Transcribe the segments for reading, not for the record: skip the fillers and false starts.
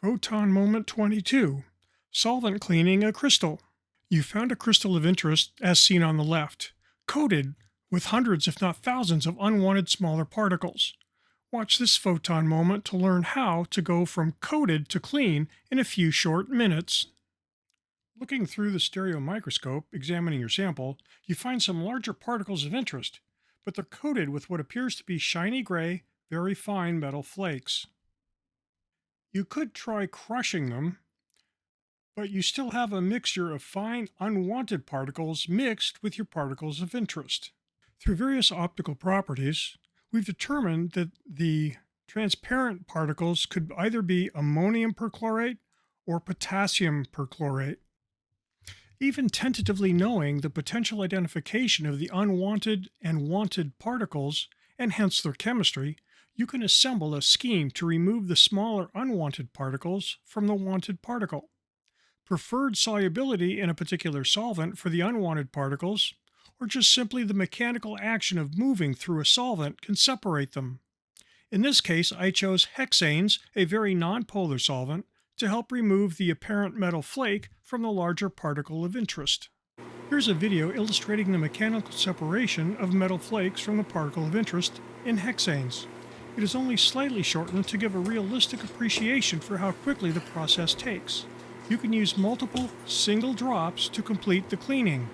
Photon moment 22. Solvent cleaning a crystal. You found a crystal of interest as seen on the left, coated with hundreds if not thousands of unwanted smaller particles. Watch this photon moment to learn how to go from coated to clean in a few short minutes. Looking through the stereo microscope, examining your sample, you find some larger particles of interest, but they're coated with what appears to be shiny gray, very fine metal flakes. You could try crushing them, but you still have a mixture of fine, unwanted particles mixed with your particles of interest. Through various optical properties, we've determined that the transparent particles could either be ammonium perchlorate or potassium perchlorate. Even tentatively knowing the potential identification of the unwanted and wanted particles, and hence their chemistry, you can assemble a scheme to remove the smaller unwanted particles from the wanted particle. Preferred solubility in a particular solvent for the unwanted particles, or just simply the mechanical action of moving through a solvent can separate them. In this case, I chose hexanes, a very nonpolar solvent, to help remove the apparent metal flake from the larger particle of interest. Here's a video illustrating the mechanical separation of metal flakes from the particle of interest in hexanes. It is only slightly shortened to give a realistic appreciation for how quickly the process takes. You can use multiple single drops to complete the cleaning.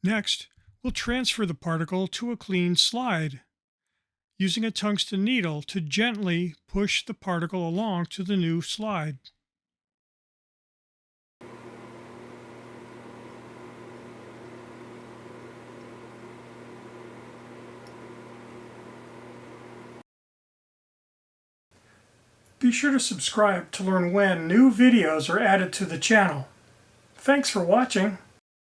Next, we'll transfer the particle to a clean slide, using a tungsten needle to gently push the particle along to the new slide. Be sure to subscribe to learn when new videos are added to the channel. Thanks for watching.